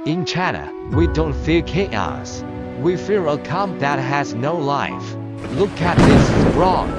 In China, we don't fear chaos. We fear a calm that has no life. Look at this rod.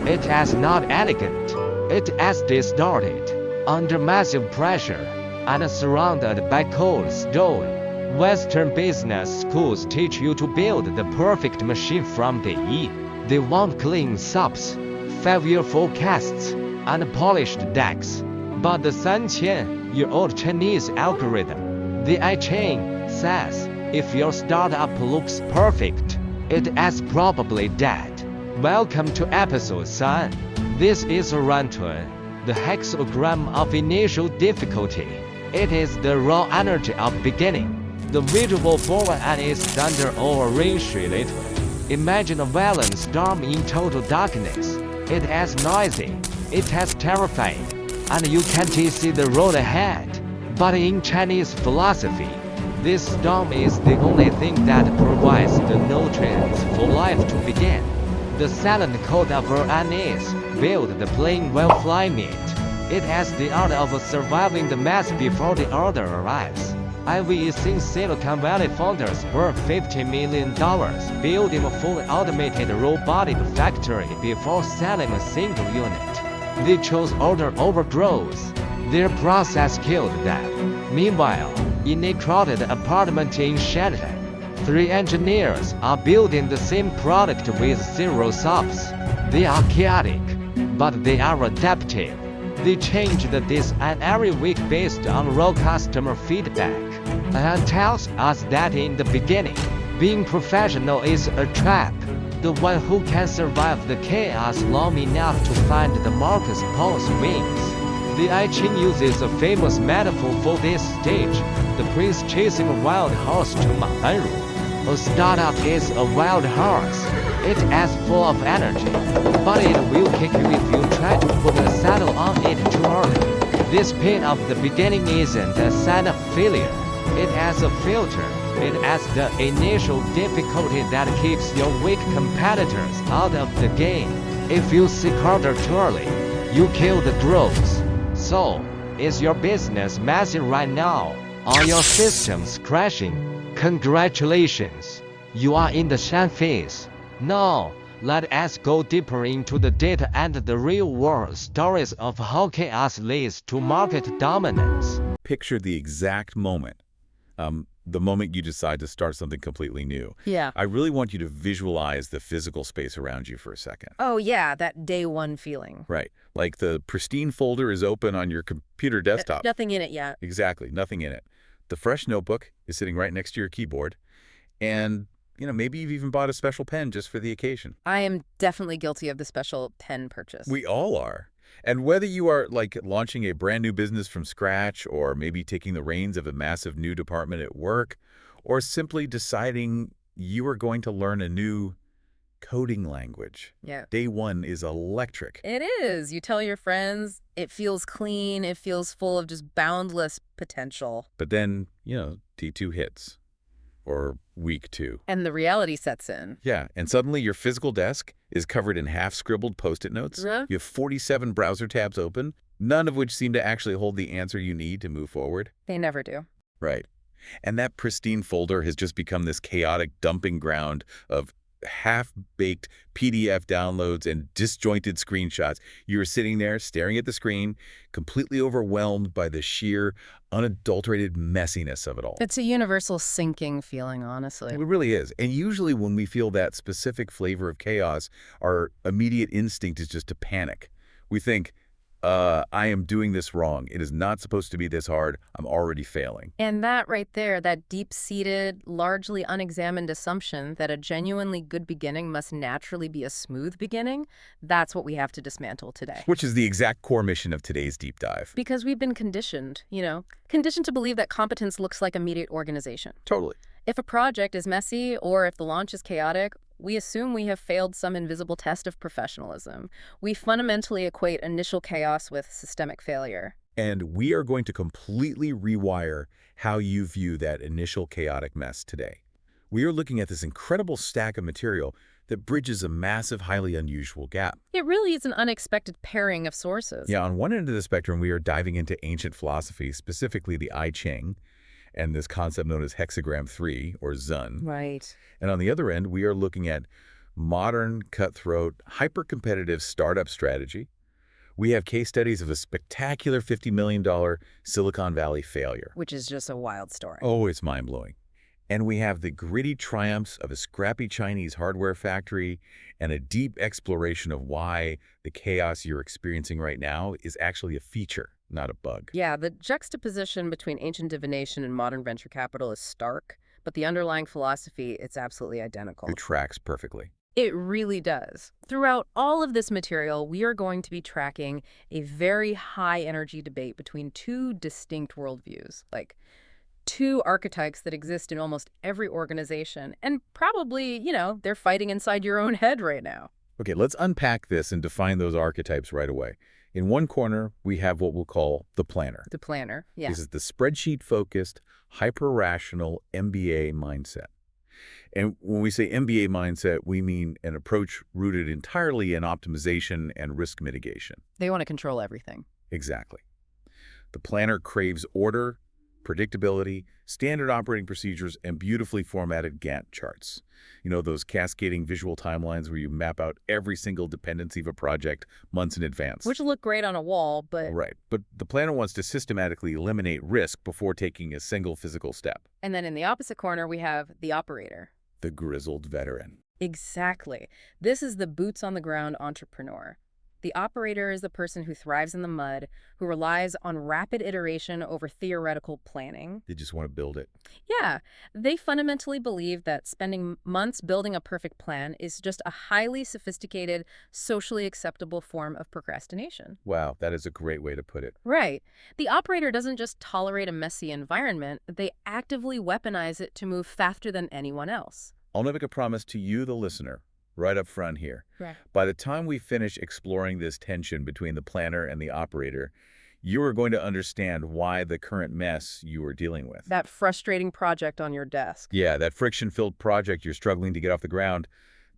It is not elegant. It is distorted, under massive pressure, and surrounded by cold stone. Western business schools teach you to build the perfect machine from the E. They want clean subs, 5-year forecasts, and polished decks. But the 3,000-year-old Chinese algorithm, the I-Ching, says, if your startup looks perfect, it is probably dead. Welcome to episode 3. This is Zhun, the hexagram of initial difficulty. It is the raw energy of beginning. The visual forward and is thunder or rain later. Imagine a violent storm in total darkness. It is noisy, it is terrifying, and you can't see the road ahead. But in Chinese philosophy, this storm is the only thing that provides the nutrients for life to begin. The silent code of an is build the plane while flying it. It has the art of surviving the mess before the order arrives. I-Ching Silicon Valley founders burned $50 million building a fully automated robotic factory before selling a single unit. They chose order over growth. Their process killed them. Meanwhile, in a crowded apartment in Shenzhen, 3 engineers are building the same product with 0 subs. They are chaotic, but they are adaptive. They change the design every week based on raw customer feedback. And tells us that in the beginning, being professional is a trap. The one who can survive the chaos long enough to find the Marcus Pulse wins. The I-Ching uses a famous metaphor for this stage, the prince chasing a wild horse to Mount Anru. A startup is a wild horse. It is full of energy, but it will kick you if you try to put a saddle on it too early. This pain of the beginning isn't a sign of failure. It is a filter. It is the initial difficulty that keeps your weak competitors out of the game. If you seek harder too early, you kill the growth. So, is your business messy right now? Are your systems crashing? Congratulations! You are in the shine phase. Now, let us go deeper into the data and the real-world stories of how chaos leads to market dominance. Picture the exact moment. The moment you decide to start something completely new. Yeah. I really want you to visualize the physical space around you for a second. Oh, yeah, that day one feeling. Right. Like the pristine folder is open on your computer desktop. Nothing in it yet. Exactly. Nothing in it. The fresh notebook is sitting right next to your keyboard. And, maybe you've even bought a special pen just for the occasion. I am definitely guilty of the special pen purchase. We all are. And whether you are launching a brand new business from scratch, or maybe taking the reins of a massive new department at work, or simply deciding you are going to learn a new coding language. Yeah. Day one is electric. It is. You tell your friends, it feels clean, it feels full of just boundless potential. But then, D2 hits. Or week 2. And the reality sets in. Yeah, and suddenly your physical desk is covered in half-scribbled Post-it notes. Yeah. You have 47 browser tabs open, none of which seem to actually hold the answer you need to move forward. They never do. Right. And that pristine folder has just become this chaotic dumping ground of half-baked PDF downloads and disjointed screenshots. You're sitting there staring at the screen, completely overwhelmed by the sheer, unadulterated messiness of it all. It's a universal sinking feeling, honestly. It really is. And usually when we feel that specific flavor of chaos, our immediate instinct is just to panic. We think, I am doing this wrong. It is not supposed to be this hard. I'm already failing. And that right there, that deep-seated, largely unexamined assumption that a genuinely good beginning must naturally be a smooth beginning, that's what we have to dismantle today. Which is the exact core mission of today's deep dive. Because we've been conditioned, conditioned to believe that competence looks like immediate organization. Totally. If a project is messy or if the launch is chaotic, we assume we have failed some invisible test of professionalism. We fundamentally equate initial chaos with systemic failure. And we are going to completely rewire how you view that initial chaotic mess today. We are looking at this incredible stack of material that bridges a massive, highly unusual gap. It really is an unexpected pairing of sources. Yeah, on one end of the spectrum, we are diving into ancient philosophy, specifically the I-Ching, and this concept known as Hexagram 3, or Zhun. Right. And on the other end, we are looking at modern, cutthroat, hyper-competitive startup strategy. We have case studies of a spectacular $50 million Silicon Valley failure. Which is just a wild story. Oh, it's mind-blowing. And we have the gritty triumphs of a scrappy Chinese hardware factory and a deep exploration of why the chaos you're experiencing right now is actually a feature, not a bug. Yeah, the juxtaposition between ancient divination and modern venture capital is stark, but the underlying philosophy, it's absolutely identical. It tracks perfectly. It really does. Throughout all of this material, we are going to be tracking a very high-energy debate between two distinct worldviews, like two archetypes that exist in almost every organization, and probably, they're fighting inside your own head right now. Okay, let's unpack this and define those archetypes right away. In one corner, we have what we'll call the planner. The planner, yeah. This is the spreadsheet-focused, hyper-rational MBA mindset. And when we say MBA mindset, we mean an approach rooted entirely in optimization and risk mitigation. They want to control everything. Exactly. The planner craves order, predictability, standard operating procedures, and beautifully formatted Gantt charts. You know, those cascading visual timelines where you map out every single dependency of a project months in advance. Which look great on a wall, but... Right. But the planner wants to systematically eliminate risk before taking a single physical step. And then in the opposite corner, we have the operator. The grizzled veteran. Exactly. This is the boots-on-the-ground entrepreneur. The operator is the person who thrives in the mud, who relies on rapid iteration over theoretical planning. They just want to build it. Yeah, they fundamentally believe that spending months building a perfect plan is just a highly sophisticated, socially acceptable form of procrastination. Wow, that is a great way to put it. Right. The operator doesn't just tolerate a messy environment, they actively weaponize it to move faster than anyone else. I'll make a promise to you, the listener, right up front here. Right. By the time we finish exploring this tension between the planner and the operator, you are going to understand why the current mess you are dealing with. That frustrating project on your desk. Yeah, that friction-filled project you're struggling to get off the ground,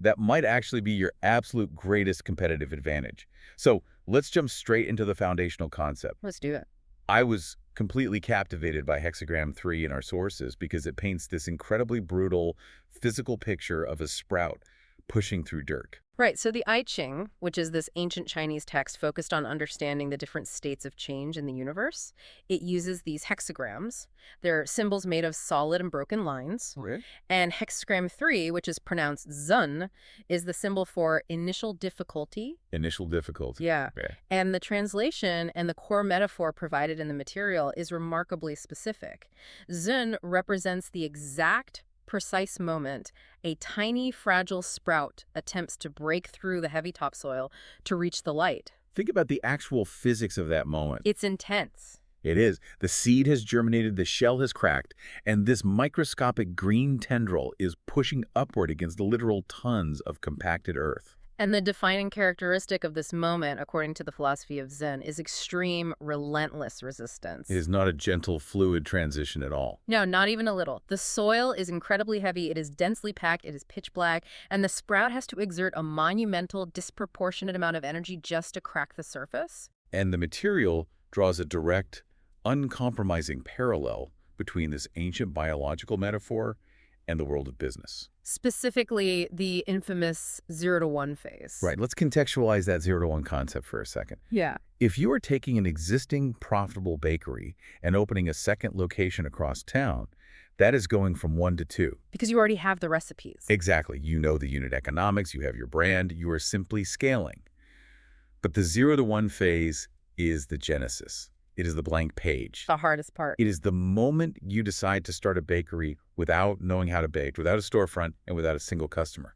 that might actually be your absolute greatest competitive advantage. So let's jump straight into the foundational concept. Let's do it. I was completely captivated by Hexagram 3 in our sources because it paints this incredibly brutal physical picture of a sprout pushing through dirt. Right, so the I-Ching, which is this ancient Chinese text focused on understanding the different states of change in the universe, it uses these hexagrams. They're symbols made of solid and broken lines. Okay. And hexagram 3, which is pronounced Zhun, is the symbol for initial difficulty. Initial difficulty. Yeah. Okay. And the translation and the core metaphor provided in the material is remarkably specific. Zhun represents the exact precise moment a tiny, fragile sprout attempts to break through the heavy topsoil to reach the light. Think about the actual physics of that moment. It's intense. It is. The seed has germinated, the shell has cracked, and this microscopic green tendril is pushing upward against literal tons of compacted earth. And the defining characteristic of this moment, according to the philosophy of Zen, is extreme, relentless resistance. It is not a gentle, fluid transition at all. No, not even a little. The soil is incredibly heavy, it is densely packed, it is pitch black, and the sprout has to exert a monumental, disproportionate amount of energy just to crack the surface. And the material draws a direct, uncompromising parallel between this ancient biological metaphor and the world of business. Specifically, the infamous 0 to 1 phase. Right. Let's contextualize that 0 to 1 concept for a second. Yeah. If you are taking an existing profitable bakery and opening a second location across town, that is going from 1 to 2. Because you already have the recipes. Exactly. You know the unit economics, you have your brand, you are simply scaling. But the 0 to 1 phase is the genesis. It is the blank page. The hardest part. It is the moment you decide to start a bakery without knowing how to bake, without a storefront, and without a single customer.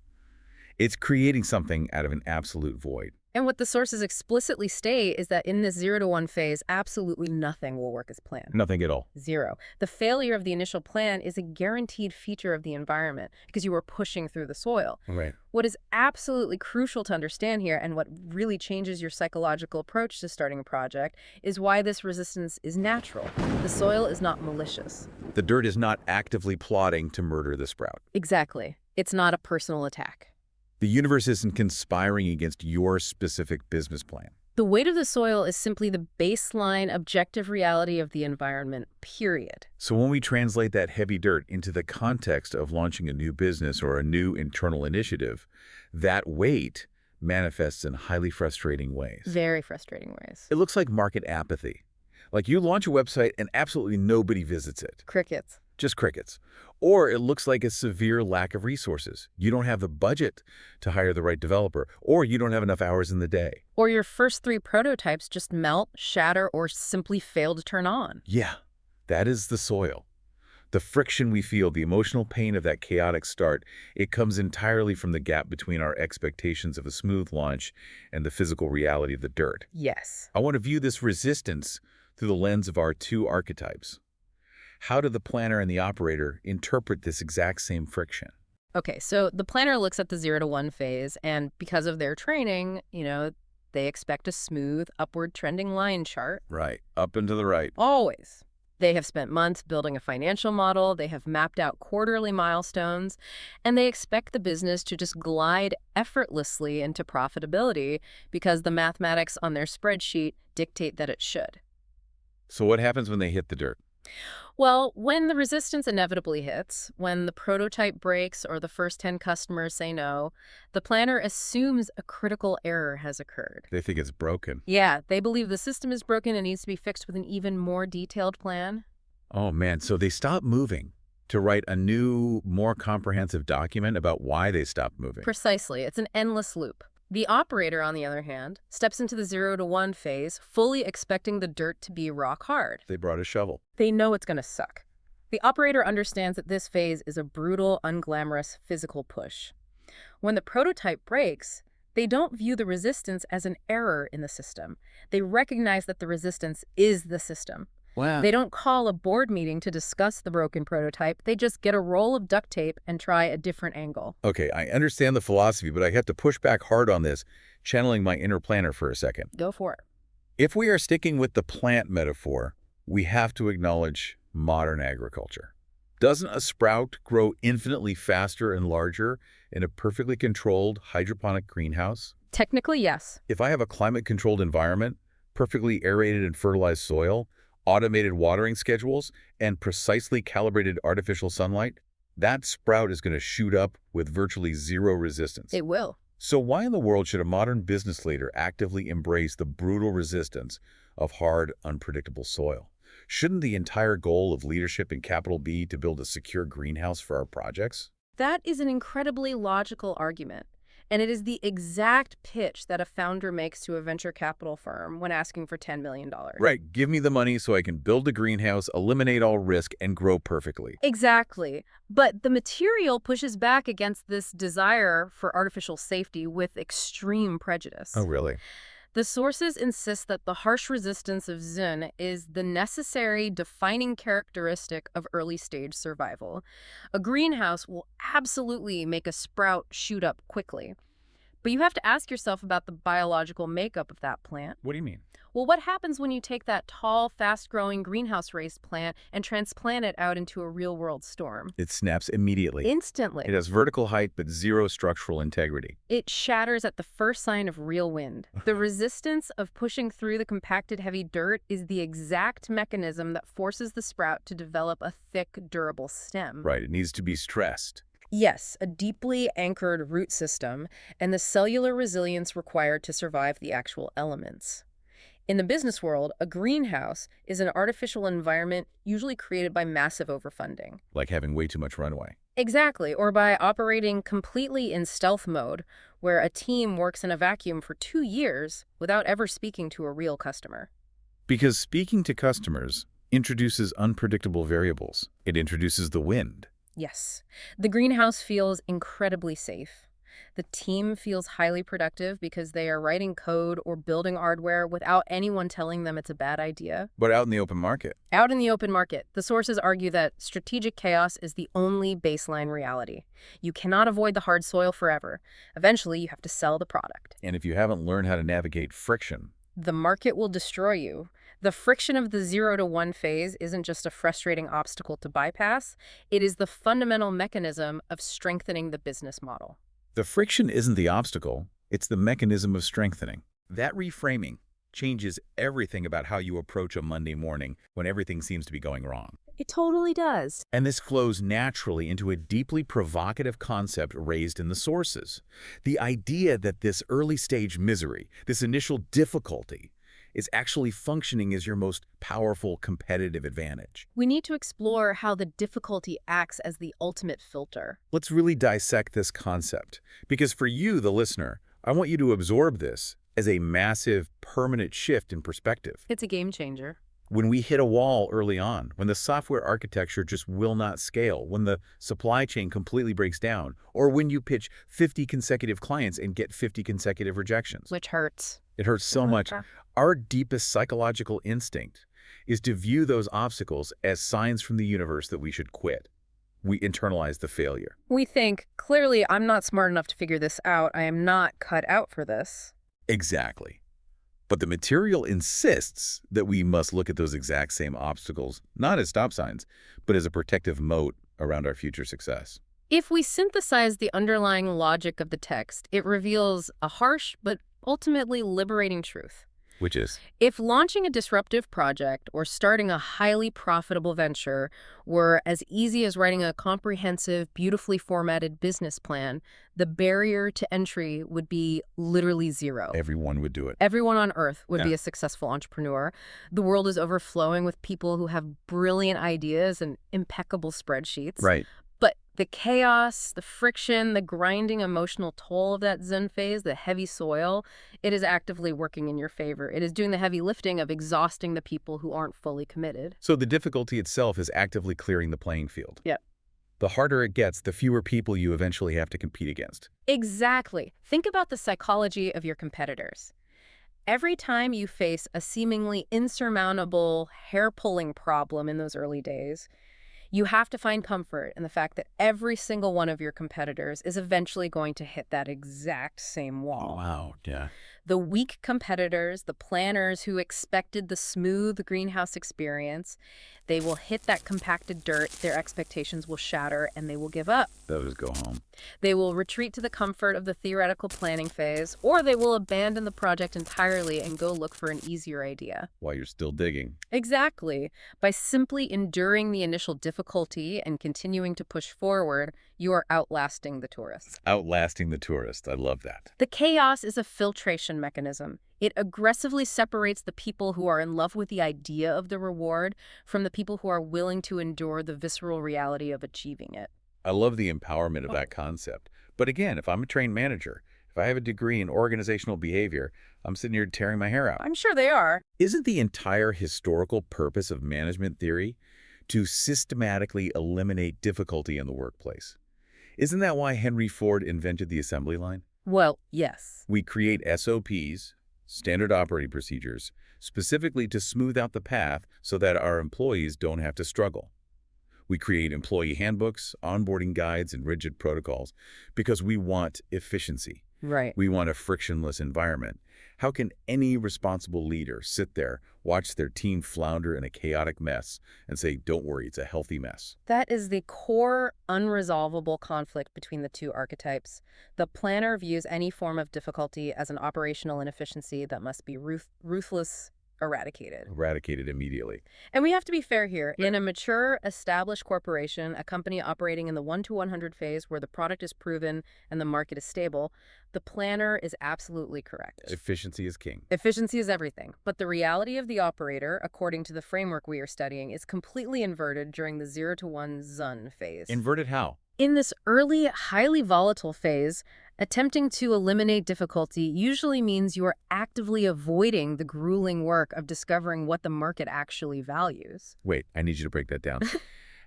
It's creating something out of an absolute void. And what the sources explicitly state is that in this 0 to 1 phase, absolutely nothing will work as planned. Nothing at all. Zero. The failure of the initial plan is a guaranteed feature of the environment because you were pushing through the soil. Right. What is absolutely crucial to understand here, and what really changes your psychological approach to starting a project, is why this resistance is natural. The soil is not malicious. The dirt is not actively plotting to murder the sprout. Exactly. It's not a personal attack. The universe isn't conspiring against your specific business plan. The weight of the soil is simply the baseline objective reality of the environment, period. So when we translate that heavy dirt into the context of launching a new business or a new internal initiative, that weight manifests in highly frustrating ways. Very frustrating ways. It looks like market apathy. Like you launch a website and absolutely nobody visits it. Crickets. Just crickets. Or it looks like a severe lack of resources. You don't have the budget to hire the right developer, or you don't have enough hours in the day. Or your first 3 prototypes just melt, shatter, or simply fail to turn on. Yeah, that is the soil. The friction we feel, the emotional pain of that chaotic start, it comes entirely from the gap between our expectations of a smooth launch and the physical reality of the dirt. Yes. I want to view this resistance through the lens of our 2 archetypes. How do the planner and the operator interpret this exact same friction? Okay, so the planner looks at the 0 to 1 phase, and because of their training, they expect a smooth, upward trending line chart. Right, up and to the right. Always. They have spent months building a financial model, they have mapped out quarterly milestones, and they expect the business to just glide effortlessly into profitability because the mathematics on their spreadsheet dictate that it should. So what happens when they hit the dirt? Well, when the resistance inevitably hits, when the prototype breaks or the first 10 customers say no, the planner assumes a critical error has occurred. They think it's broken. Yeah, they believe the system is broken and needs to be fixed with an even more detailed plan. Oh man, so they stop moving to write a new, more comprehensive document about why they stopped moving. Precisely. It's an endless loop. The operator, on the other hand, steps into the 0 to 1 phase, fully expecting the dirt to be rock hard. They brought a shovel. They know it's going to suck. The operator understands that this phase is a brutal, unglamorous physical push. When the prototype breaks, they don't view the resistance as an error in the system. They recognize that the resistance is the system. Wow. They don't call a board meeting to discuss the broken prototype. They just get a roll of duct tape and try a different angle. Okay, I understand the philosophy, but I have to push back hard on this, channeling my inner planner for a second. Go for it. If we are sticking with the plant metaphor, we have to acknowledge modern agriculture. Doesn't a sprout grow infinitely faster and larger in a perfectly controlled hydroponic greenhouse? Technically, yes. If I have a climate-controlled environment, perfectly aerated and fertilized soil, automated watering schedules, and precisely calibrated artificial sunlight, that sprout is going to shoot up with virtually zero resistance. It will. So why in the world should a modern business leader actively embrace the brutal resistance of hard, unpredictable soil? Shouldn't the entire goal of leadership in capital be to build a secure greenhouse for our projects? That is an incredibly logical argument. And it is the exact pitch that a founder makes to a venture capital firm when asking for $10 million. Right. Give me the money so I can build a greenhouse, eliminate all risk, and grow perfectly. Exactly. But the material pushes back against this desire for artificial safety with extreme prejudice. Oh, really? The sources insist that the harsh resistance of Zhun is the necessary defining characteristic of early-stage survival. A greenhouse will absolutely make a sprout shoot up quickly. But you have to ask yourself about the biological makeup of that plant. What do you mean? Well, what happens when you take that tall, fast-growing greenhouse-raised plant and transplant it out into a real-world storm? It snaps immediately. Instantly. It has vertical height but zero structural integrity. It shatters at the first sign of real wind. The resistance of pushing through the compacted heavy dirt is the exact mechanism that forces the sprout to develop a thick, durable stem. Right, it needs to be stressed. Yes, a deeply anchored root system and the cellular resilience required to survive the actual elements. In the business world, a greenhouse is an artificial environment usually created by massive overfunding. Like having way too much runway. Exactly, or by operating completely in stealth mode, where a team works in a vacuum for 2 years without ever speaking to a real customer. Because speaking to customers introduces unpredictable variables. It introduces the wind. Yes, the greenhouse feels incredibly safe. The team feels highly productive because they are writing code or building hardware without anyone telling them it's a bad idea. But out in the open market. Out in the open market, the sources argue that strategic chaos is the only baseline reality. You cannot avoid the hard soil forever. Eventually, you have to sell the product. And if you haven't learned how to navigate friction, the market will destroy you. The friction of the 0 to 1 phase isn't just a frustrating obstacle to bypass. It is the fundamental mechanism of strengthening the business model. the friction isn't the obstacle, it's the mechanism of strengthening. That reframing changes everything about how you approach a Monday morning when everything seems to be going wrong. It totally does. And this flows naturally into a deeply provocative concept raised in the sources. The idea that this early-stage misery, this initial difficulty, is actually functioning as your most powerful competitive advantage. We need to explore how the difficulty acts as the ultimate filter. Let's really dissect this concept, because for you, the listener, I want you to absorb this as a massive, permanent shift in perspective. It's a game changer. When we hit a wall early on, when the software architecture just will not scale, when the supply chain completely breaks down, or when you pitch 50 consecutive clients and get 50 consecutive rejections. Which hurts. It hurts so much. Our deepest psychological instinct is to view those obstacles as signs from the universe that we should quit. We internalize the failure. We think, clearly, I'm not smart enough to figure this out. I am not cut out for this. Exactly. But the material insists that we must look at those exact same obstacles, not as stop signs, but as a protective moat around our future success. If we synthesize the underlying logic of the text, it reveals a harsh but ultimately liberating truth. Which is? If launching a disruptive project or starting a highly profitable venture were as easy as writing a comprehensive, beautifully formatted business plan, the barrier to entry would be literally zero. Everyone would do it. Everyone on Earth would be a successful entrepreneur. The world is overflowing with people who have brilliant ideas and impeccable spreadsheets. Right. But the chaos, the friction, the grinding emotional toll of that Zhun phase, the heavy soil, it is actively working in your favor. It is doing the heavy lifting of exhausting the people who aren't fully committed. So the difficulty itself is actively clearing the playing field. Yep. The harder it gets, the fewer people you eventually have to compete against. Exactly. Think about the psychology of your competitors. Every time you face a seemingly insurmountable, hair-pulling problem in those early days, you have to find comfort in the fact that every single one of your competitors is eventually going to hit that exact same wall. Wow, yeah. The weak competitors, the planners who expected the smooth greenhouse experience, they will hit that compacted dirt, their expectations will shatter, and they will give up. They'll just go home. They will retreat to the comfort of the theoretical planning phase, or they will abandon the project entirely and go look for an easier idea. While you're still digging. Exactly. By simply enduring the initial difficulty and continuing to push forward, you are outlasting the tourists. Outlasting the tourist. I love that. The chaos is a filtration mechanism. It aggressively separates the people who are in love with the idea of the reward from the people who are willing to endure the visceral reality of achieving it. I love the empowerment of that concept. But again, if I'm a trained manager, if I have a degree in organizational behavior, I'm sitting here tearing my hair out. I'm sure they are. Isn't the entire historical purpose of management theory to systematically eliminate difficulty in the workplace? Isn't that why Henry Ford invented the assembly line? Well, yes. We create SOPs, standard operating procedures, specifically to smooth out the path so that our employees don't have to struggle. We create employee handbooks, onboarding guides, and rigid protocols because we want efficiency. Right. We want a frictionless environment. How can any responsible leader sit there, watch their team flounder in a chaotic mess, and say, don't worry, it's a healthy mess? That is the core unresolvable conflict between the two archetypes. The planner views any form of difficulty as an operational inefficiency that must be ruthless, eradicated. Eradicated immediately. And we have to be fair here. In a mature, established corporation, a company operating in the 1 to 100 phase where the product is proven and the market is stable, the planner is absolutely correct. Efficiency is king. Efficiency is everything. But the reality of the operator, according to the framework we are studying, is completely inverted during the 0 to 1 Zhun phase. Inverted how? In this early, highly volatile phase, attempting to eliminate difficulty usually means you are actively avoiding the grueling work of discovering what the market actually values. Wait, I need you to break that down.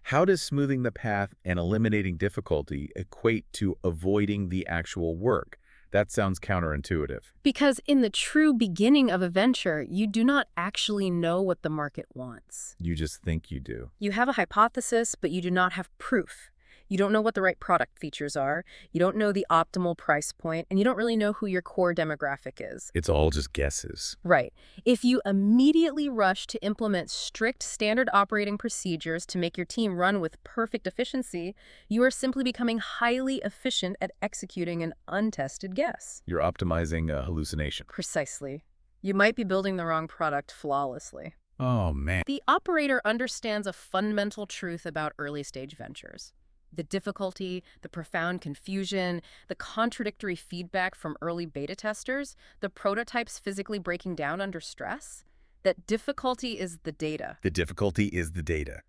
How does smoothing the path and eliminating difficulty equate to avoiding the actual work? That sounds counterintuitive. Because in the true beginning of a venture, you do not actually know what the market wants. You just think you do. You have a hypothesis, but you do not have proof. You don't know what the right product features are, you don't know the optimal price point, and you don't really know who your core demographic is. It's all just guesses. Right. If you immediately rush to implement strict standard operating procedures to make your team run with perfect efficiency, you are simply becoming highly efficient at executing an untested guess. You're optimizing a hallucination. Precisely. You might be building the wrong product flawlessly. Oh, man. The operator understands a fundamental truth about early-stage ventures. The difficulty, the profound confusion, the contradictory feedback from early beta testers, the prototypes physically breaking down under stress. That difficulty is the data. The difficulty is the data.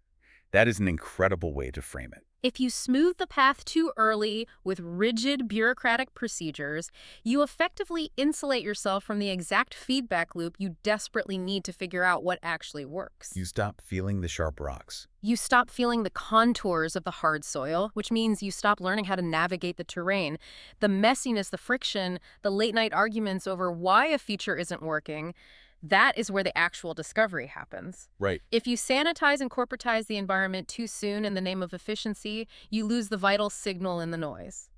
That is an incredible way to frame it. If you smooth the path too early with rigid bureaucratic procedures, you effectively insulate yourself from the exact feedback loop you desperately need to figure out what actually works. You stop feeling the sharp rocks. You stop feeling the contours of the hard soil, which means you stop learning how to navigate the terrain. The messiness, the friction, the late-night arguments over why a feature isn't working, that is where the actual discovery happens. Right. If you sanitize and corporatize the environment too soon in the name of efficiency, you lose the vital signal in the noise.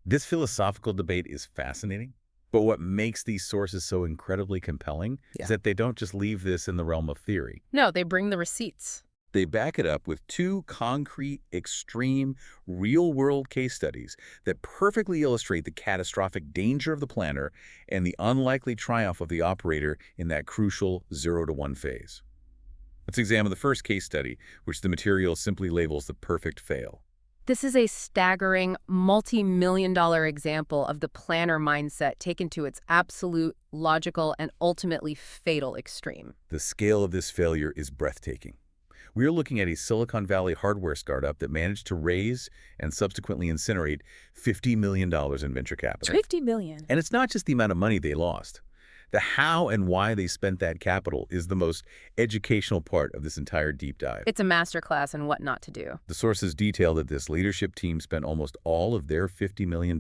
This philosophical debate is fascinating, but what makes these sources so incredibly compelling is that they don't just leave this in the realm of theory. No, they bring the receipts. They back it up with two concrete, extreme, real-world case studies that perfectly illustrate the catastrophic danger of the planner and the unlikely triumph of the operator in that crucial 0 to 1 phase. Let's examine the first case study, which the material simply labels the perfect fail. This is a staggering, multi-million-dollar example of the planner mindset taken to its absolute, logical, and ultimately fatal extreme. The scale of this failure is breathtaking. We are looking at a Silicon Valley hardware startup that managed to raise and subsequently incinerate $50 million in venture capital. $50 million. And it's not just the amount of money they lost. The how and why they spent that capital is the most educational part of this entire deep dive. It's a masterclass in what not to do. The sources detail that this leadership team spent almost all of their $50 million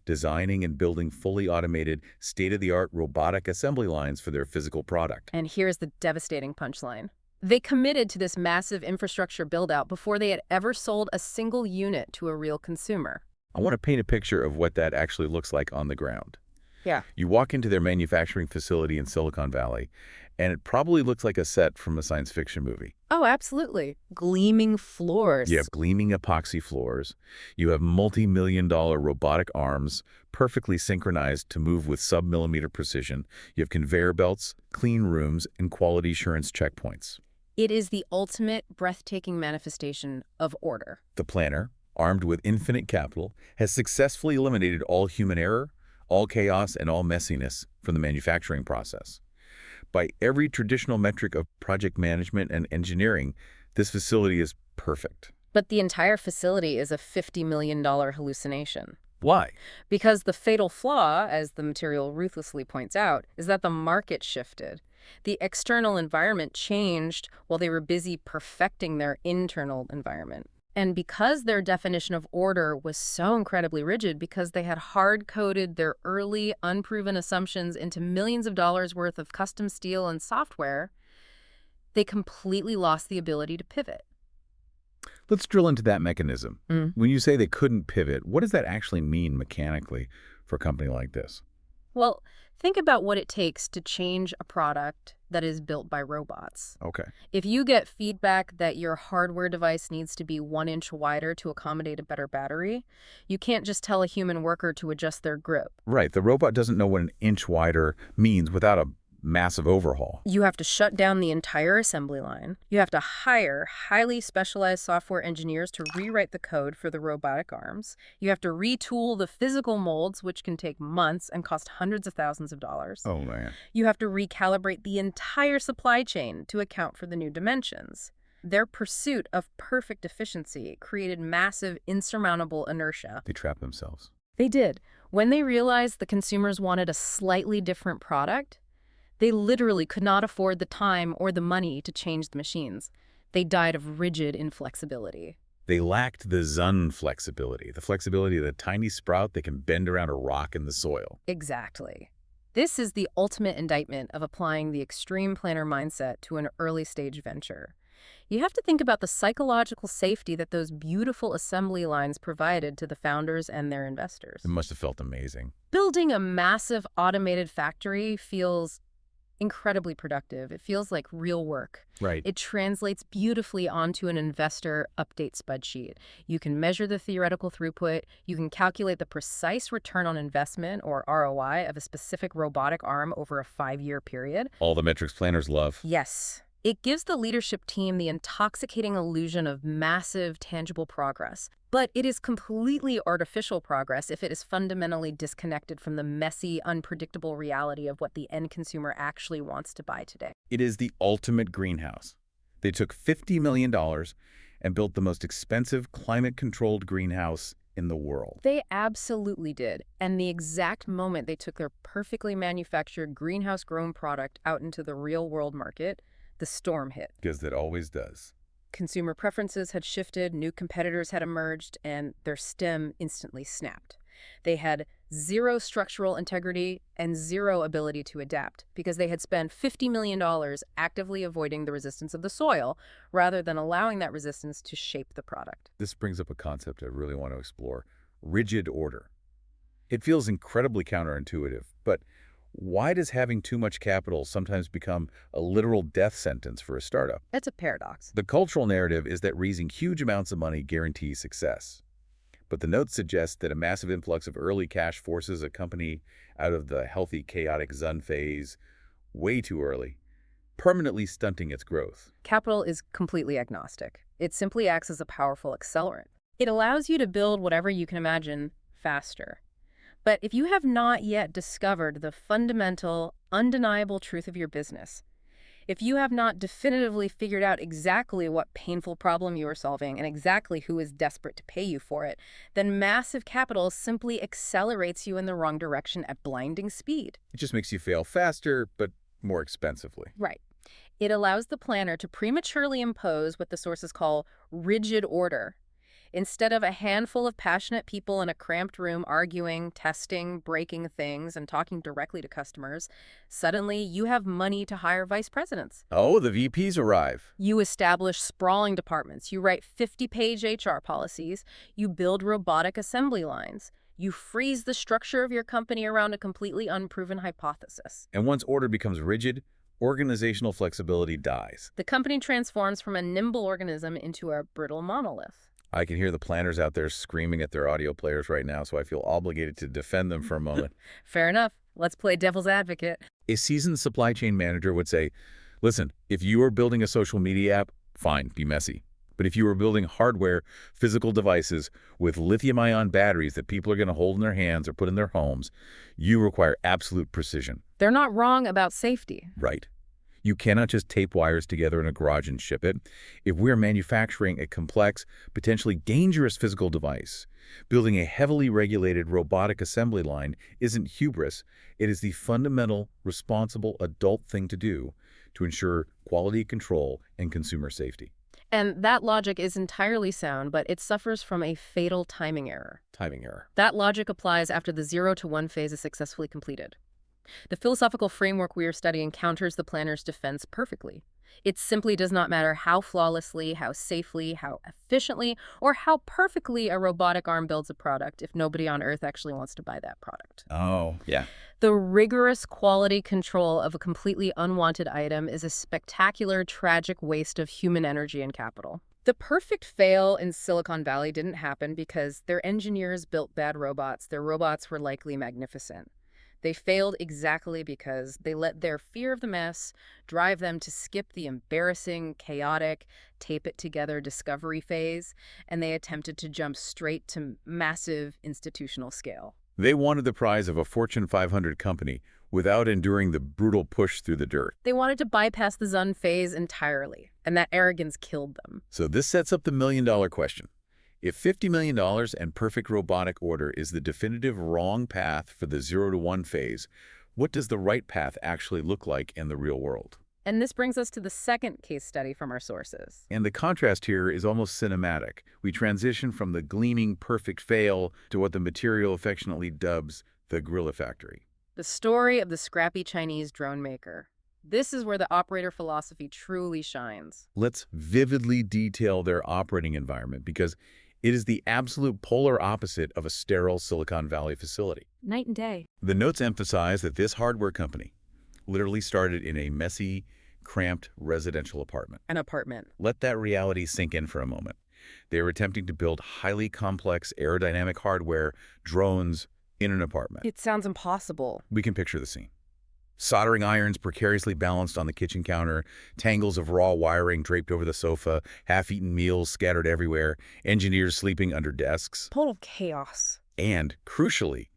designing and building fully automated, state-of-the-art robotic assembly lines for their physical product. And here's the devastating punchline. They committed to this massive infrastructure build-out before they had ever sold a single unit to a real consumer. I want to paint a picture of what that actually looks like on the ground. Yeah. You walk into their manufacturing facility in Silicon Valley, and it probably looks like a set from a science fiction movie. Oh, absolutely. Gleaming floors. You have gleaming epoxy floors. You have multi-million-dollar robotic arms, perfectly synchronized to move with sub-millimeter precision. You have conveyor belts, clean rooms, and quality assurance checkpoints. It is the ultimate breathtaking manifestation of order. The planner, armed with infinite capital, has successfully eliminated all human error, all chaos, and all messiness from the manufacturing process. By every traditional metric of project management and engineering, this facility is perfect. But the entire facility is a $50 million hallucination. Why? Because the fatal flaw, as the material ruthlessly points out, is that the market shifted. The external environment changed while they were busy perfecting their internal environment. And because their definition of order was so incredibly rigid, because they had hard-coded their early, unproven assumptions into millions of dollars worth of custom steel and software, they completely lost the ability to pivot. Let's drill into that mechanism. When you say they couldn't pivot, what does that actually mean mechanically for a company like this? Well, think about what it takes to change a product that is built by robots. Okay. If you get feedback that your hardware device needs to be 1 inch wider to accommodate a better battery, you can't just tell a human worker to adjust their grip. Right. The robot doesn't know what an inch wider means without a massive overhaul. You have to shut down the entire assembly line. You have to hire highly specialized software engineers to rewrite the code for the robotic arms. You have to retool the physical molds, which can take months and cost hundreds of thousands of dollars. Oh, man. You have to recalibrate the entire supply chain to account for the new dimensions. Their pursuit of perfect efficiency created massive, insurmountable inertia. They trap themselves. They did. When they realized the consumers wanted a slightly different product, they literally could not afford the time or the money to change the machines. They died of rigid inflexibility. They lacked the Zhun flexibility, the flexibility of a tiny sprout that can bend around a rock in the soil. Exactly. This is the ultimate indictment of applying the extreme planner mindset to an early-stage venture. You have to think about the psychological safety that those beautiful assembly lines provided to the founders and their investors. It must have felt amazing. Building a massive automated factory feels incredibly productive. It feels like real work. Right. It translates beautifully onto an investor update spreadsheet. You can measure the theoretical throughput. You can calculate the precise return on investment, or ROI, of a specific robotic arm over a 5-year period. All the metrics planners love. Yes. It gives the leadership team the intoxicating illusion of massive, tangible progress. But it is completely artificial progress if it is fundamentally disconnected from the messy, unpredictable reality of what the end consumer actually wants to buy today. It is the ultimate greenhouse. They took $50 million and built the most expensive climate-controlled greenhouse in the world. They absolutely did. And the exact moment they took their perfectly manufactured greenhouse-grown product out into the real-world market, the storm hit. Because it always does. Consumer preferences had shifted, new competitors had emerged, and their stem instantly snapped. They had zero structural integrity and zero ability to adapt because they had spent $50 million actively avoiding the resistance of the soil rather than allowing that resistance to shape the product. This brings up a concept I really want to explore: rigid order. It feels incredibly counterintuitive, but why does having too much capital sometimes become a literal death sentence for a startup? It's a paradox. The cultural narrative is that raising huge amounts of money guarantees success. But the notes suggest that a massive influx of early cash forces a company out of the healthy, chaotic Zhun phase way too early, permanently stunting its growth. Capital is completely agnostic. It simply acts as a powerful accelerant. It allows you to build whatever you can imagine faster. But if you have not yet discovered the fundamental, undeniable truth of your business, if you have not definitively figured out exactly what painful problem you are solving and exactly who is desperate to pay you for it, then massive capital simply accelerates you in the wrong direction at blinding speed. It just makes you fail faster, but more expensively. Right. It allows the planner to prematurely impose what the sources call rigid order. Instead of a handful of passionate people in a cramped room arguing, testing, breaking things, and talking directly to customers, suddenly you have money to hire vice presidents. Oh, the VPs arrive. You establish sprawling departments. You write 50-page HR policies. You build robotic assembly lines. You freeze the structure of your company around a completely unproven hypothesis. And once order becomes rigid, organizational flexibility dies. The company transforms from a nimble organism into a brittle monolith. I can hear the planners out there screaming at their audio players right now, so I feel obligated to defend them for a moment. Fair enough. Let's play devil's advocate. A seasoned supply chain manager would say, listen, if you are building a social media app, fine, be messy. But if you are building hardware, physical devices with lithium-ion batteries that people are going to hold in their hands or put in their homes, you require absolute precision. They're not wrong about safety. Right. You cannot just tape wires together in a garage and ship it. If we're manufacturing a complex, potentially dangerous physical device, building a heavily regulated robotic assembly line isn't hubris. It is the fundamental, responsible adult thing to do to ensure quality control and consumer safety. And that logic is entirely sound, but it suffers from a fatal timing error. Timing error. That logic applies after the 0 to 1 phase is successfully completed. The philosophical framework we are studying counters the planner's defense perfectly. It simply does not matter how flawlessly, how safely, how efficiently, or how perfectly a robotic arm builds a product if nobody on Earth actually wants to buy that product. Oh, yeah. The rigorous quality control of a completely unwanted item is a spectacular, tragic waste of human energy and capital. The perfect fail in Silicon Valley didn't happen because their engineers built bad robots. Their robots were likely magnificent. They failed exactly because they let their fear of the mess drive them to skip the embarrassing, chaotic, tape-it-together discovery phase, and they attempted to jump straight to massive institutional scale. They wanted the prize of a Fortune 500 company without enduring the brutal push through the dirt. They wanted to bypass the Zhun phase entirely, and that arrogance killed them. So this sets up the million-dollar question. If $50 million and perfect robotic order is the definitive wrong path for the 0 to 1 phase, what does the right path actually look like in the real world? And this brings us to the second case study from our sources. And the contrast here is almost cinematic. We transition from the gleaming perfect fail to what the material affectionately dubs the gorilla factory. The story of the scrappy Chinese drone maker. This is where the operator philosophy truly shines. Let's vividly detail their operating environment because it is the absolute polar opposite of a sterile Silicon Valley facility. Night and day. The notes emphasize that this hardware company literally started in a messy, cramped residential apartment. An apartment. Let that reality sink in for a moment. They were attempting to build highly complex aerodynamic hardware, drones, in an apartment. It sounds impossible. We can picture the scene. Soldering irons precariously balanced on the kitchen counter, tangles of raw wiring draped over the sofa, half-eaten meals scattered everywhere, engineers sleeping under desks. Total chaos. And, crucially,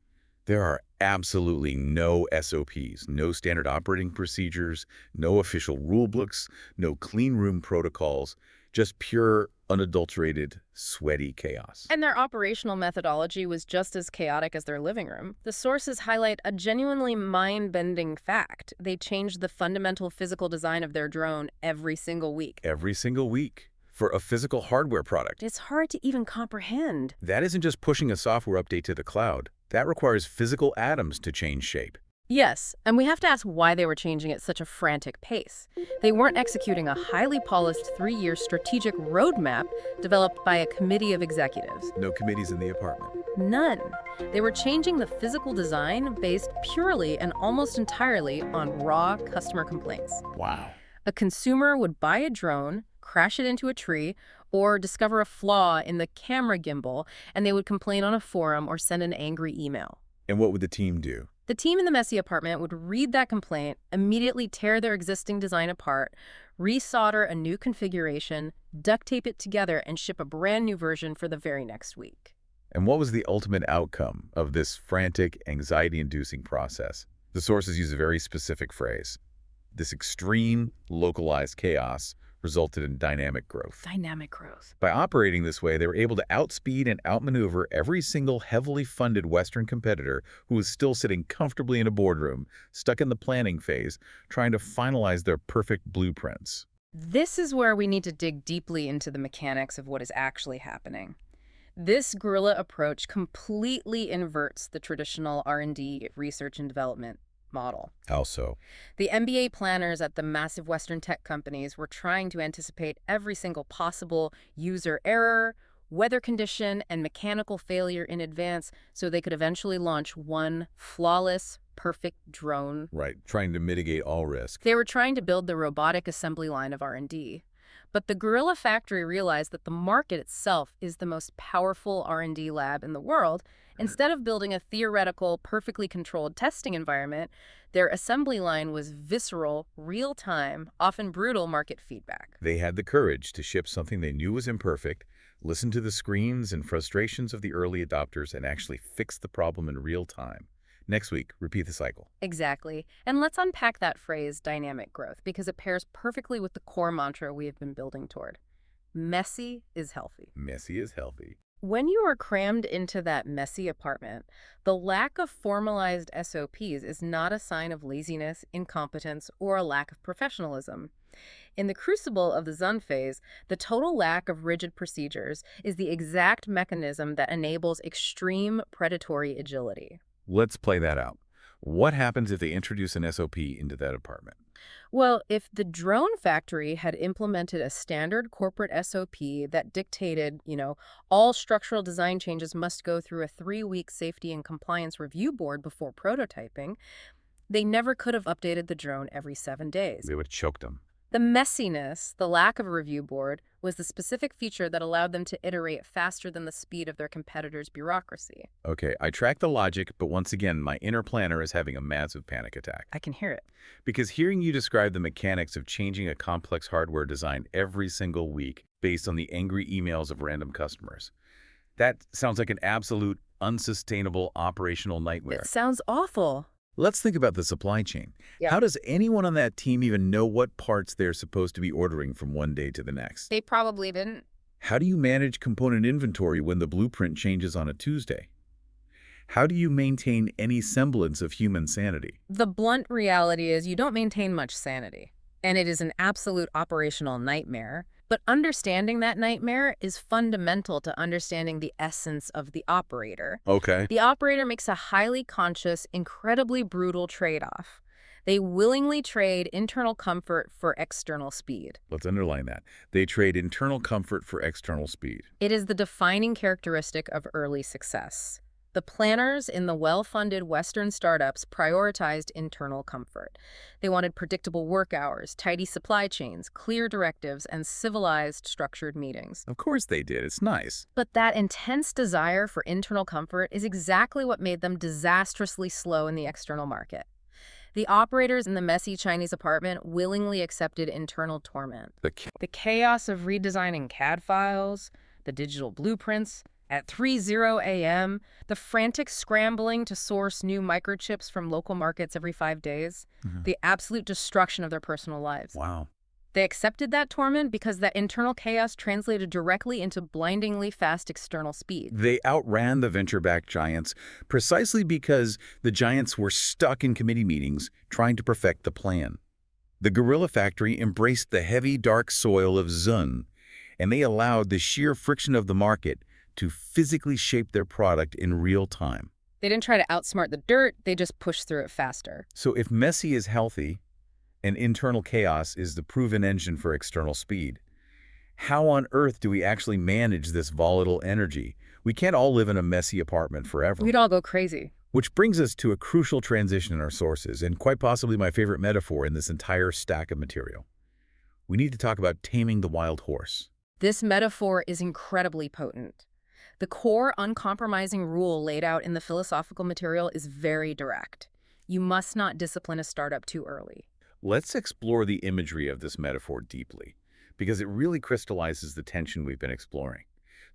there are absolutely no SOPs, no standard operating procedures, no official rulebooks, no clean room protocols, just pure, unadulterated, sweaty chaos. And their operational methodology was just as chaotic as their living room. The sources highlight a genuinely mind-bending fact. They changed the fundamental physical design of their drone every single week. Every single week. For a physical hardware product. It's hard to even comprehend. That isn't just pushing a software update to the cloud. That requires physical atoms to change shape. Yes, and we have to ask why they were changing at such a frantic pace. They weren't executing a highly polished 3-year strategic roadmap developed by a committee of executives. No committees in the apartment. None. They were changing the physical design based purely and almost entirely on raw customer complaints. Wow. A consumer would buy a drone, crash it into a tree, or discover a flaw in the camera gimbal, and they would complain on a forum or send an angry email. And what would the team do? The team in the messy apartment would read that complaint, immediately tear their existing design apart, resolder a new configuration, duct tape it together, and ship a brand new version for the very next week. And what was the ultimate outcome of this frantic, anxiety-inducing process? The sources use a very specific phrase. This extreme, localized chaos resulted in dynamic growth. Dynamic growth. By operating this way, they were able to outspeed and outmaneuver every single heavily funded Western competitor who was still sitting comfortably in a boardroom, stuck in the planning phase, trying to finalize their perfect blueprints. This is where we need to dig deeply into the mechanics of what is actually happening. This guerrilla approach completely inverts the traditional R&D, research and development, model. How so? The MBA planners at the massive Western tech companies were trying to anticipate every single possible user error, weather condition, and mechanical failure in advance so they could eventually launch one flawless, perfect drone. Right, trying to mitigate all risk. They were trying to build the robotic assembly line of R&D. But the guerrilla factory realized that the market itself is the most powerful R&D lab in the world. Instead of building a theoretical, perfectly controlled testing environment, their assembly line was visceral, real-time, often brutal market feedback. They had the courage to ship something they knew was imperfect, listen to the screams and frustrations of the early adopters, and actually fix the problem in real time. Next week, repeat the cycle. Exactly. And let's unpack that phrase, dynamic growth, because it pairs perfectly with the core mantra we have been building toward. Messy is healthy. Messy is healthy. When you are crammed into that messy apartment, the lack of formalized SOPs is not a sign of laziness, incompetence, or a lack of professionalism. In the crucible of the Zhun phase, the total lack of rigid procedures is the exact mechanism that enables extreme predatory agility. Let's play that out. What happens if they introduce an SOP into that apartment? Well, if the drone factory had implemented a standard corporate SOP that dictated, all structural design changes must go through a 3-week safety and compliance review board before prototyping, they never could have updated the drone every 7 days. They would have choked them. The messiness, the lack of a review board, was the specific feature that allowed them to iterate faster than the speed of their competitors' bureaucracy. Okay, I track the logic, but once again, my inner planner is having a massive panic attack. I can hear it. Because hearing you describe the mechanics of changing a complex hardware design every single week based on the angry emails of random customers, that sounds like an absolute unsustainable operational nightmare. It sounds awful. Let's think about the supply chain. Yeah. How does anyone on that team even know what parts they're supposed to be ordering from one day to the next? They probably didn't. How do you manage component inventory when the blueprint changes on a Tuesday? How do you maintain any semblance of human sanity? The blunt reality is you don't maintain much sanity, and it is an absolute operational nightmare. But understanding that nightmare is fundamental to understanding the essence of the operator. Okay. The operator makes a highly conscious, incredibly brutal trade-off. They willingly trade internal comfort for external speed. Let's underline that. They trade internal comfort for external speed. It is the defining characteristic of early success. The planners in the well-funded Western startups prioritized internal comfort. They wanted predictable work hours, tidy supply chains, clear directives, and civilized, structured meetings. Of course they did. It's nice. But that intense desire for internal comfort is exactly what made them disastrously slow in the external market. The operators in the messy Chinese apartment willingly accepted internal torment. The chaos of redesigning CAD files, the digital blueprints, at 3:00 a.m., the frantic scrambling to source new microchips from local markets every 5 days, the absolute destruction of their personal lives. Wow. They accepted that torment because that internal chaos translated directly into blindingly fast external speed. They outran the venture-backed giants precisely because the giants were stuck in committee meetings trying to perfect the plan. The guerrilla factory embraced the heavy, dark soil of Zhun, and they allowed the sheer friction of the market to physically shape their product in real time. They didn't try to outsmart the dirt, they just pushed through it faster. So if messy is healthy and internal chaos is the proven engine for external speed, how on earth do we actually manage this volatile energy? We can't all live in a messy apartment forever. We'd all go crazy. Which brings us to a crucial transition in our sources, and quite possibly my favorite metaphor in this entire stack of material. We need to talk about taming the wild horse. This metaphor is incredibly potent. The core, uncompromising rule laid out in the philosophical material is very direct. You must not discipline a startup too early. Let's explore the imagery of this metaphor deeply, because it really crystallizes the tension we've been exploring.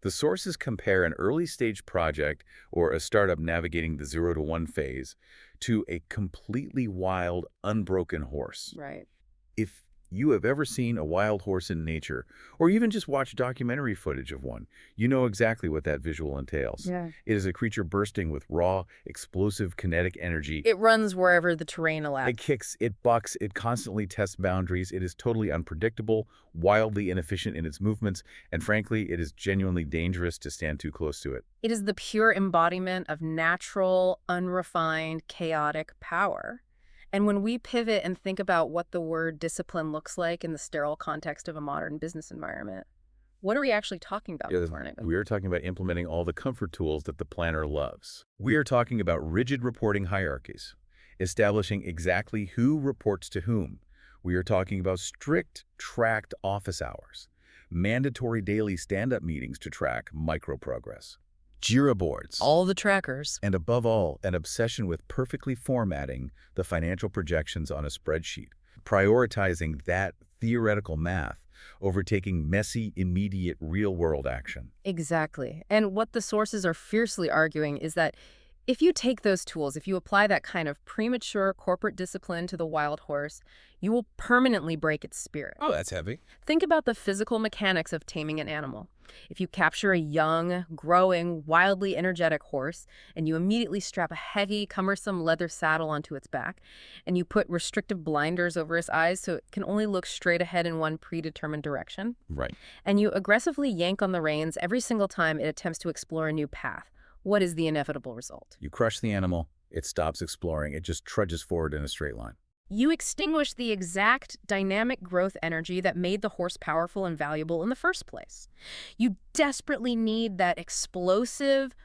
The sources compare an early-stage project or a startup navigating the 0 to 1 phase to a completely wild, unbroken horse. Right. If you have ever seen a wild horse in nature, or even just watched documentary footage of one, you know exactly what that visual entails. Yeah. It is a creature bursting with raw, explosive kinetic energy. It runs wherever the terrain allows. It kicks, it bucks, it constantly tests boundaries. It is totally unpredictable, wildly inefficient in its movements, and frankly, it is genuinely dangerous to stand too close to it. It is the pure embodiment of natural, unrefined, chaotic power. And when we pivot and think about what the word discipline looks like in the sterile context of a modern business environment, what are we actually talking about this morning? We are talking about implementing all the comfort tools that the planner loves. We are talking about rigid reporting hierarchies, establishing exactly who reports to whom. We are talking about strict, tracked office hours, mandatory daily stand-up meetings to track micro-progress, Jira boards, All the trackers. and above all, an obsession with perfectly formatting the financial projections on a spreadsheet, prioritizing that theoretical math over taking messy, immediate, real-world action. Exactly. And what the sources are fiercely arguing is that if you take those tools, if you apply that kind of premature corporate discipline to the wild horse, you will permanently break its spirit. Oh, that's heavy. Think about the physical mechanics of taming an animal. If you capture a young, growing, wildly energetic horse, and you immediately strap a heavy, cumbersome leather saddle onto its back, and you put restrictive blinders over its eyes so it can only look straight ahead in one predetermined direction, Right. and you aggressively yank on the reins every single time it attempts to explore a new path, what is the inevitable result? You crush the animal, it stops exploring, it just trudges forward in a straight line. You extinguish the exact dynamic growth energy that made the horse powerful and valuable in the first place. You desperately need that explosive,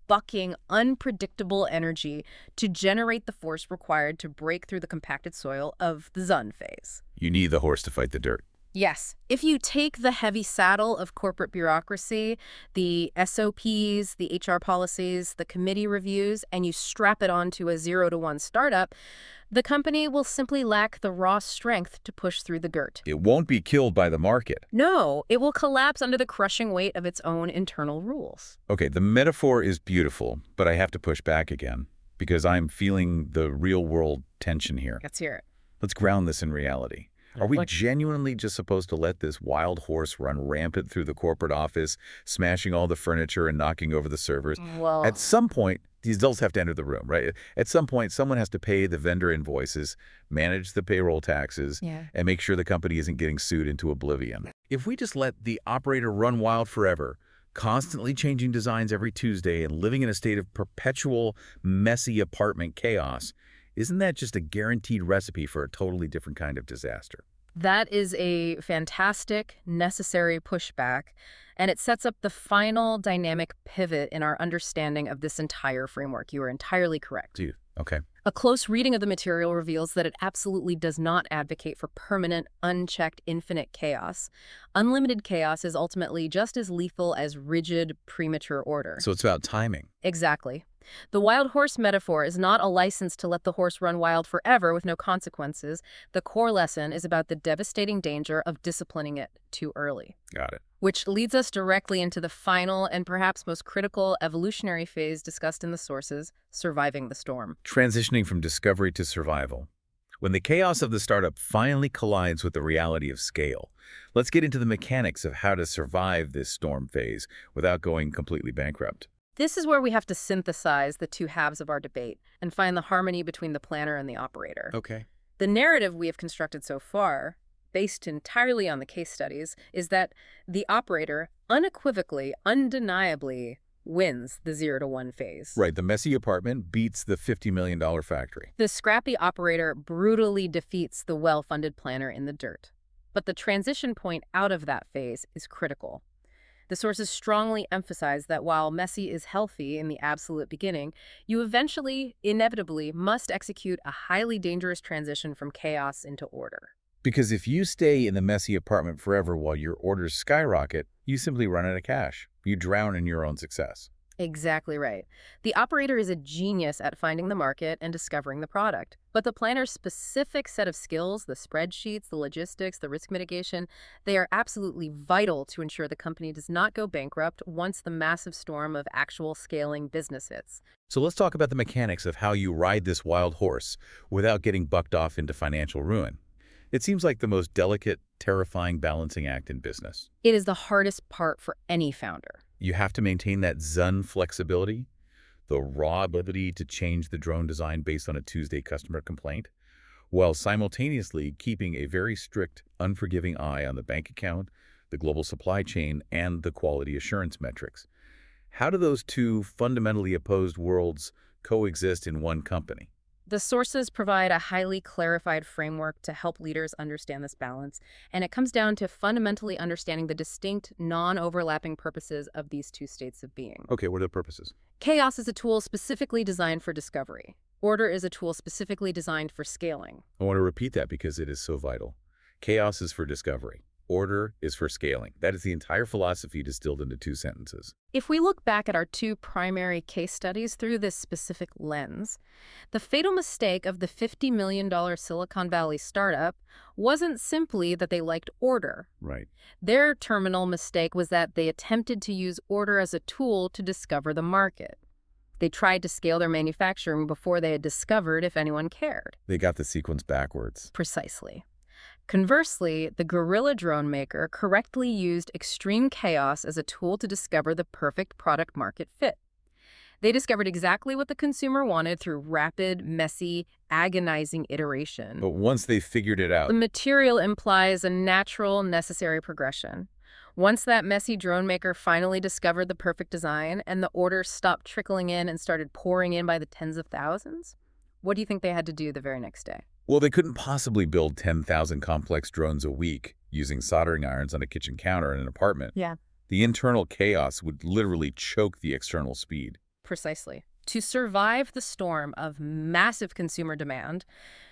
bucking, unpredictable energy to generate the force required to break through the compacted soil of the Zhun phase. You need the horse to fight the dirt. Yes. If you take the heavy saddle of corporate bureaucracy, the SOPs, the HR policies, the committee reviews, and you strap it onto a 0 to 1 startup, the company will simply lack the raw strength to push through the dirt. It won't be killed by the market. No, it will collapse under the crushing weight of its own internal rules. Okay, the metaphor is beautiful, but I have to push back again because I'm feeling the real-world tension here. Let's hear it. Let's ground this in reality. Are we Like- genuinely just supposed to let this wild horse run rampant through the corporate office, smashing all the furniture and knocking over the servers? Well, At some point, these adults have to enter the room, right? At some point, someone has to pay the vendor invoices, manage the payroll taxes, yeah. and make sure the company isn't getting sued into oblivion. If we just let the operator run wild forever, constantly changing designs every Tuesday and living in a state of perpetual, messy apartment chaos, Isn't that just a guaranteed recipe for a totally different kind of disaster? That is a fantastic, necessary pushback, and it sets up the final dynamic pivot in our understanding of this entire framework. You are entirely correct. Dude, okay. A close reading of the material reveals that it absolutely does not advocate for permanent, unchecked, infinite chaos. Unlimited chaos is ultimately just as lethal as rigid, premature order. So it's about timing. Exactly. The wild horse metaphor is not a license to let the horse run wild forever with no consequences. The core lesson is about the devastating danger of disciplining it too early. Got it. Which leads us directly into the final and perhaps most critical evolutionary phase discussed in the sources, surviving the storm. Transitioning from discovery to survival. When the chaos of the startup finally collides with the reality of scale, let's get into the mechanics of how to survive this storm phase without going completely bankrupt. This is where we have to synthesize the two halves of our debate and find the harmony between the planner and the operator. Okay. The narrative we have constructed so far, based entirely on the case studies, is that the operator unequivocally, undeniably wins the 0 to 1 phase. Right, the messy apartment beats the $50 million factory. The scrappy operator brutally defeats the well-funded planner in the dirt. But the transition point out of that phase is critical. The sources strongly emphasize that while messy is healthy in the absolute beginning, you eventually, inevitably, must execute a highly dangerous transition from chaos into order. Because if you stay in the messy apartment forever while your orders skyrocket, you simply run out of cash. You drown in your own success. Exactly right. The operator is a genius at finding the market and discovering the product. But the planner's specific set of skills, the spreadsheets, the logistics, the risk mitigation, they are absolutely vital to ensure the company does not go bankrupt once the massive storm of actual scaling business hits. So let's talk about the mechanics of how you ride this wild horse without getting bucked off into financial ruin. It seems like the most delicate, terrifying balancing act in business. It is the hardest part for any founder. You have to maintain that Zhun flexibility, the raw ability to change the drone design based on a Tuesday customer complaint, while simultaneously keeping a very strict, unforgiving eye on the bank account, the global supply chain, and the quality assurance metrics. How do those two fundamentally opposed worlds coexist in one company? The sources provide a highly clarified framework to help leaders understand this balance, and it comes down to fundamentally understanding the distinct, non-overlapping purposes of these two states of being. Okay, what are the purposes? Chaos is a tool specifically designed for discovery. Order is a tool specifically designed for scaling. I want to repeat that because it is so vital. Chaos is for discovery. Order is for scaling. That is the entire philosophy distilled into 2 sentences. If we look back at our 2 primary case studies through this specific lens, the fatal mistake of the $50 million Silicon Valley startup wasn't simply that they liked order. Right. Their terminal mistake was that they attempted to use order as a tool to discover the market. They tried to scale their manufacturing before they had discovered if anyone cared. They got the sequence backwards. Precisely. Conversely, the guerrilla drone maker correctly used extreme chaos as a tool to discover the perfect product-market fit. They discovered exactly what the consumer wanted through rapid, messy, agonizing iteration. But once they figured it out, The material implies a natural, necessary progression. Once that messy drone maker finally discovered the perfect design and the orders stopped trickling in and started pouring in by the tens of thousands, what do you think they had to do the very next day? well, they couldn't possibly build 10,000 complex drones a week using soldering irons on a kitchen counter in an apartment. Yeah. The internal chaos would literally choke the external speed. Precisely. To survive the storm of massive consumer demand,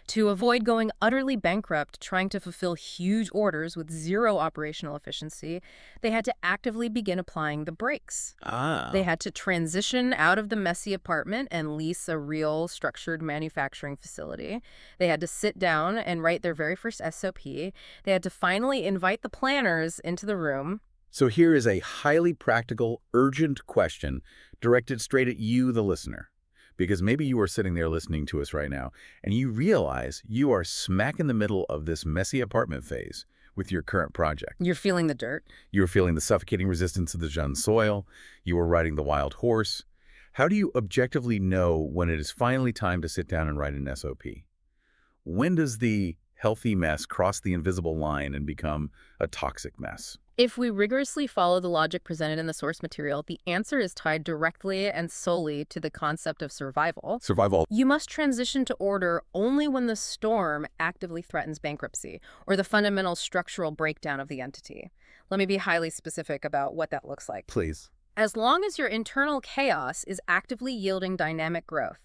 to avoid going utterly bankrupt trying to fulfill huge orders with zero operational efficiency, they had to actively begin applying the brakes. They had to transition out of the messy apartment and lease a real structured manufacturing facility. They had to sit down and write their very first SOP. They had to finally invite the planners into the room. So here is a highly practical, urgent question directed straight at you, the listener. Because maybe you are sitting there listening to us right now, and you realize you are smack in the middle of this messy apartment phase with your current project. You're feeling the dirt. You're feeling the suffocating resistance of the Zhun soil. You are riding the wild horse. How do you objectively know when it is finally time to sit down and write an SOP? When does the healthy mess cross the invisible line and become a toxic mess? If we rigorously follow the logic presented in the source material, the answer is tied directly and solely to the concept of survival. Survival. You must transition to order only when the storm actively threatens bankruptcy or the fundamental structural breakdown of the entity. Let me be highly specific about what that looks like. Please. As long as your internal chaos is actively yielding dynamic growth,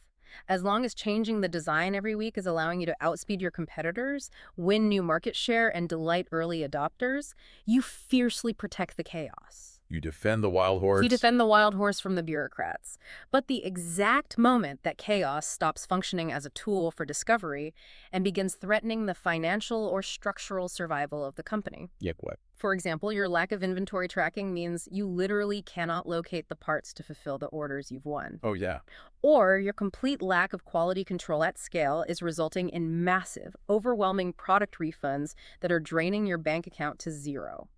as long as changing the design every week is allowing you to outspeed your competitors, win new market share, and delight early adopters, you fiercely protect the chaos. You defend the wild horse. You defend the wild horse from the bureaucrats. But the exact moment that chaos stops functioning as a tool for discovery and begins threatening the financial or structural survival of the company. Yep, what? For example, your lack of inventory tracking means you literally cannot locate the parts to fulfill the orders you've won. Oh, yeah. Or your complete lack of quality control at scale is resulting in massive, overwhelming product refunds that are draining your bank account to zero.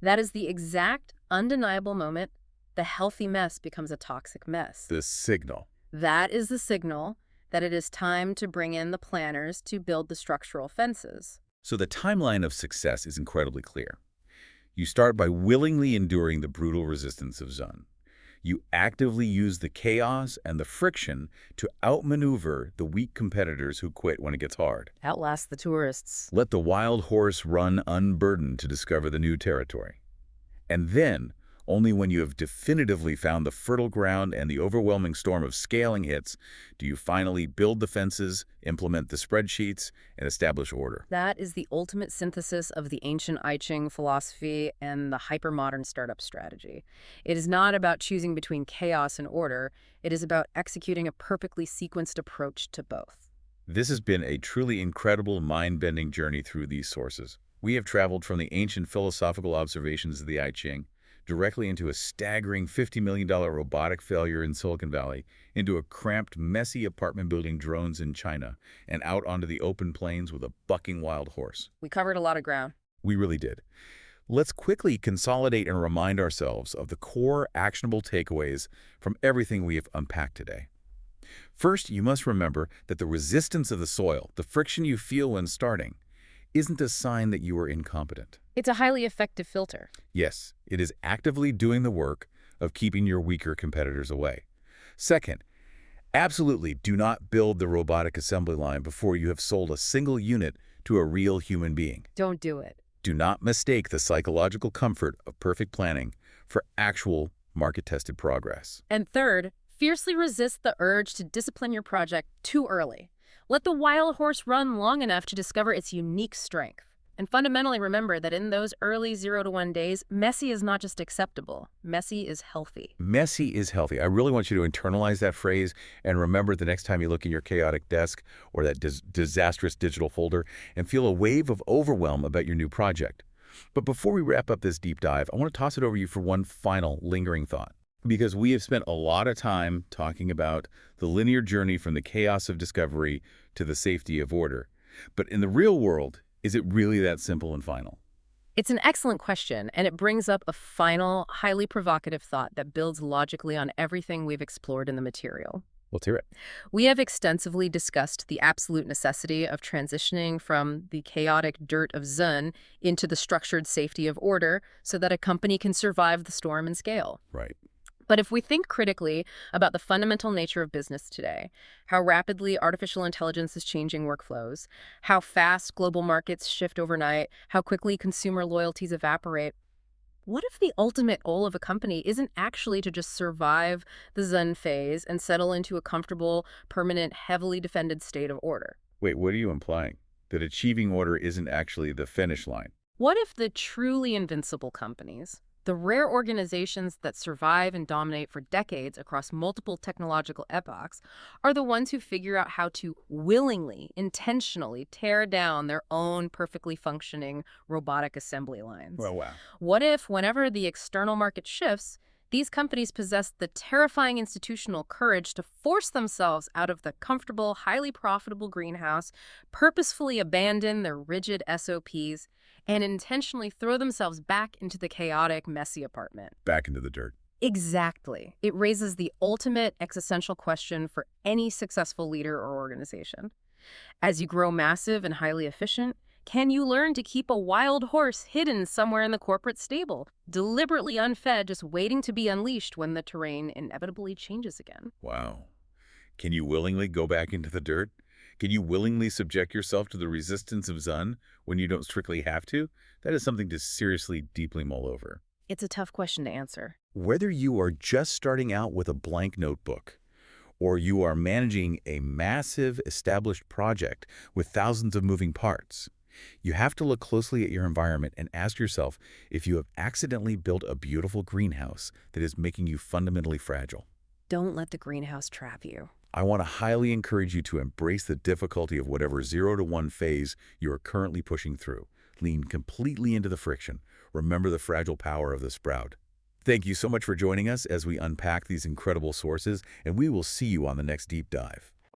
That is the exact, undeniable moment the healthy mess becomes a toxic mess. The signal. That is the signal that it is time to bring in the planners to build the structural fences. So the timeline of success is incredibly clear. You start by willingly enduring the brutal resistance of Zhun. You actively use the chaos and the friction to outmaneuver the weak competitors who quit when it gets hard. Outlast the tourists. Let the wild horse run unburdened to discover the new territory. And then, only when you have definitively found the fertile ground and the overwhelming storm of scaling hits, do you finally build the fences, implement the spreadsheets, and establish order. That is the ultimate synthesis of the ancient I-Ching philosophy and the hypermodern startup strategy. It is not about choosing between chaos and order. It is about executing a perfectly sequenced approach to both. This has been a truly incredible, mind-bending journey through these sources. We have traveled from the ancient philosophical observations of the I-Ching directly into a staggering $50 million robotic failure in Silicon Valley, into a cramped, messy apartment building drones in China, and out onto the open plains with a bucking wild horse. We covered a lot of ground. We really did. Let's quickly consolidate and remind ourselves of the core actionable takeaways from everything we have unpacked today. First, you must remember that the resistance of the soil, the friction you feel when starting, isn't a sign that you are incompetent. It's a highly effective filter. Yes, it is actively doing the work of keeping your weaker competitors away. Second, absolutely do not build the robotic assembly line before you have sold a single unit to a real human being. Don't do it. Do not mistake the psychological comfort of perfect planning for actual market-tested progress. And third, fiercely resist the urge to discipline your project too early. Let the wild horse run long enough to discover its unique strength. And fundamentally remember that in those early 0 to 1 days, messy is not just acceptable. Messy is healthy. Messy is healthy. I really want you to internalize that phrase and remember the next time you look in your chaotic desk or that disastrous digital folder and feel a wave of overwhelm about your new project. But before we wrap up this deep dive, I want to toss it over to you for one final lingering thought. Because we have spent a lot of time talking about the linear journey from the chaos of discovery to the safety of order. But in the real world, is it really that simple and final? It's an excellent question, and it brings up a final, highly provocative thought that builds logically on everything we've explored in the material. Let's hear it. We have extensively discussed the absolute necessity of transitioning from the chaotic dirt of Zhun into the structured safety of order so that a company can survive the storm and scale. Right. But if we think critically about the fundamental nature of business today, how rapidly artificial intelligence is changing workflows, how fast global markets shift overnight, how quickly consumer loyalties evaporate, what if the ultimate goal of a company isn't actually to just survive the Zhun phase and settle into a comfortable, permanent, heavily defended state of order? Wait, what are you implying? That achieving order isn't actually the finish line? What if the truly invincible companies, the rare organizations that survive and dominate for decades across multiple technological epochs, are the ones who figure out how to willingly, intentionally tear down their own perfectly functioning robotic assembly lines? Well, wow. What if, whenever the external market shifts, these companies possess the terrifying institutional courage to force themselves out of the comfortable, highly profitable greenhouse, purposefully abandon their rigid SOPs, and intentionally throw themselves back into the chaotic, messy apartment? Back into the dirt. Exactly. It raises the ultimate existential question for any successful leader or organization. As you grow massive and highly efficient, Can you learn to keep a wild horse hidden somewhere in the corporate stable, deliberately unfed, just waiting to be unleashed when the terrain inevitably changes again? Wow. Can you willingly go back into the dirt? Can you willingly subject yourself to the resistance of Zhun when you don't strictly have to? That is something to seriously, deeply mull over. It's a tough question to answer. Whether you are just starting out with a blank notebook, or you are managing a massive, established project with thousands of moving parts, you have to look closely at your environment and ask yourself if you have accidentally built a beautiful greenhouse that is making you fundamentally fragile. Don't let the greenhouse trap you. I want to highly encourage you to embrace the difficulty of whatever 0 to 1 phase you are currently pushing through. Lean completely into the friction. Remember the fragile power of the sprout. Thank you so much for joining us as we unpack these incredible sources, and we will see you on the next deep dive.